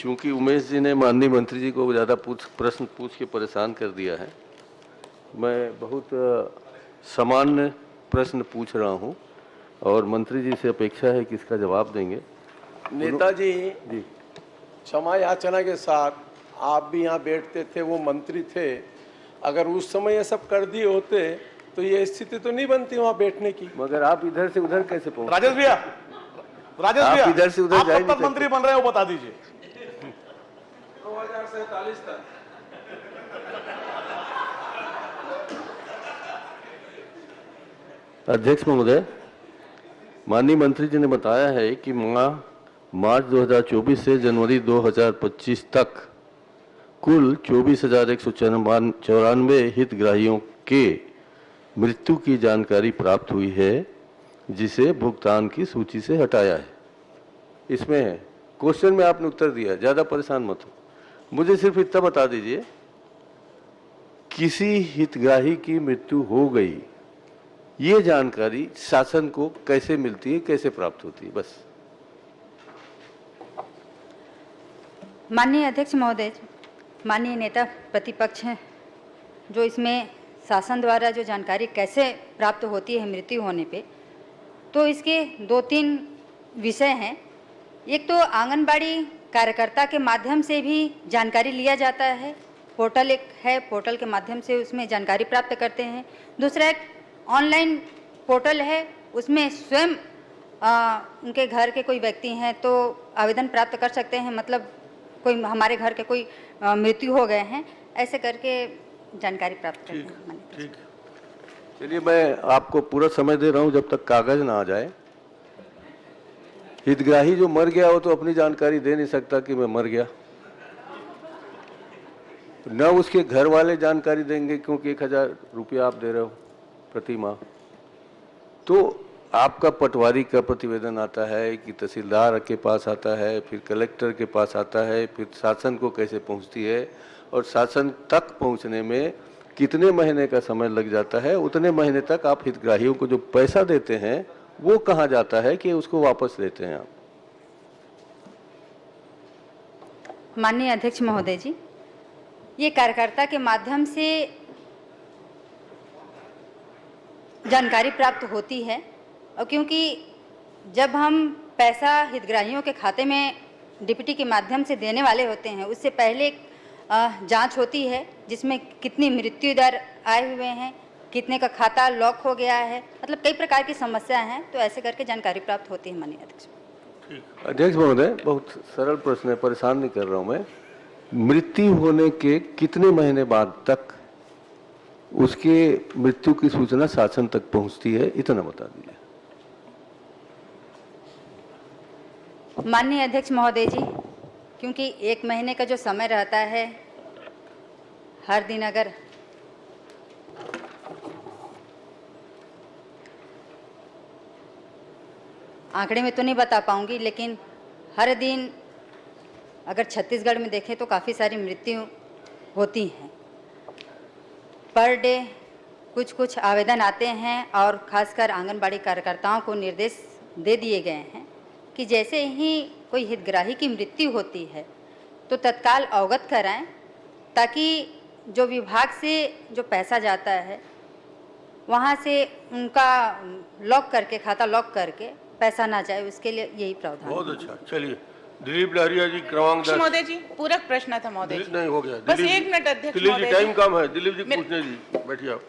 चूंकि उमेश जी ने माननीय मंत्री जी को ज़्यादा प्रश्न पूछ के परेशान कर दिया है, मैं बहुत सामान्य प्रश्न पूछ रहा हूं और मंत्री जी से अपेक्षा है कि इसका जवाब देंगे। नेताजी जी, क्षमा याचना के साथ आप भी यहाँ बैठते थे, वो मंत्री थे। अगर उस समय ये सब कर दिए होते तो ये स्थिति तो नहीं बनती वहाँ बैठने की। मगर आप इधर से उधर कैसे पहुंचे? राजेश भैया, आप इधर से उधर आप जा ही कब नहीं तक मंत्री बन रहे हो बता दीजिए। 2047 तक। अध्यक्ष महोदय, माननीय मंत्री जी ने बताया है कि मार्च 2024 से जनवरी 2025 तक कुल 24,194 हितग्राहियों के मृत्यु की जानकारी प्राप्त हुई है, जिसे भुगतान की सूची से हटाया है। इसमें है क्वेश्चन में आपने उत्तर दिया, ज़्यादा परेशान मत हो। मुझे सिर्फ इतना बता दीजिए, किसी हितग्राही की मृत्यु हो गई, ये जानकारी शासन को कैसे मिलती है, कैसे प्राप्त होती है? बस। माननीय अध्यक्ष महोदय, माननीय नेता प्रतिपक्ष हैं, जो इसमें शासन द्वारा जो जानकारी कैसे प्राप्त होती है मृत्यु होने पे, तो इसके 2-3 विषय हैं। एक तो आंगनबाड़ी कार्यकर्ता के माध्यम से भी जानकारी लिया जाता है, पोर्टल एक है, पोर्टल के माध्यम से उसमें जानकारी प्राप्त करते हैं। दूसरा एक ऑनलाइन पोर्टल है, उसमें स्वयं उनके घर के कोई व्यक्ति हैं तो आवेदन प्राप्त कर सकते हैं, मतलब कोई हमारे घर के कोई मृत्यु हो गए हैं, ऐसे करके जानकारी प्राप्त करते हैं। ठीक, चलिए मैं आपको पूरा समय दे रहा हूं जब तक कागज ना आ जाए। हितग्राही जो मर गया हो तो अपनी जानकारी दे नहीं सकता कि मैं मर गया, न उसके घर वाले जानकारी देंगे, क्योंकि 1,000 रुपया आप दे रहे हो प्रति माह। तो आपका पटवारी का प्रतिवेदन आता है कि तहसीलदार के पास आता है, फिर कलेक्टर के पास आता है, फिर शासन को कैसे पहुंचती है, और शासन तक पहुंचने में कितने महीने का समय लग जाता है। उतने महीने तक आप हितग्राहियों को जो पैसा देते हैं वो कहाँ जाता है कि उसको वापस देते हैं आप? माननीय अध्यक्ष महोदय जी, ये कार्यकर्ता के माध्यम से जानकारी प्राप्त होती है, और क्योंकि जब हम पैसा हितग्राहियों के खाते में डीपीटी के माध्यम से देने वाले होते हैं, उससे पहले जांच होती है जिसमें कितनी मृत्यु दर आए हुए हैं, कितने का खाता लॉक हो गया है, मतलब कई प्रकार की समस्या हैं, तो ऐसे करके जानकारी प्राप्त होती है। माननीय अध्यक्ष। अध्यक्ष महोदय, बहुत सरल प्रश्न है, परेशान नहीं कर रहा हूं मैं। मृत्यु होने के कितने महीने बाद तक उसके मृत्यु की सूचना शासन तक पहुंचती है, इतना बता दीजिए। माननीय अध्यक्ष महोदय जी, क्योंकि 1 महीने का जो समय रहता है, हर दिन अगर आंकड़े में तो नहीं बता पाऊंगी, लेकिन हर दिन अगर छत्तीसगढ़ में देखें तो काफ़ी सारी मृत्यु होती हैं। पर डे कुछ आवेदन आते हैं, और खासकर आंगनबाड़ी कार्यकर्ताओं को निर्देश दे दिए गए हैं कि जैसे ही कोई हितग्राही की मृत्यु होती है तो तत्काल अवगत कराएं, ताकि जो विभाग से जो पैसा जाता है वहाँ से उनका लॉक करके, खाता लॉक करके पैसा ना जाए, उसके लिए यही प्रावधान। बहुत अच्छा। चलिए दिलीप लहरिया जी, क्रमांक 10। महोदय जी, पूरक प्रश्न था महोदय जी। नहीं हो गया, बस 1 मिनट अध्यक्ष दिलीप जी, महोदय टाइम कम है। दिलीप जी पूछने जी, बैठिए आप।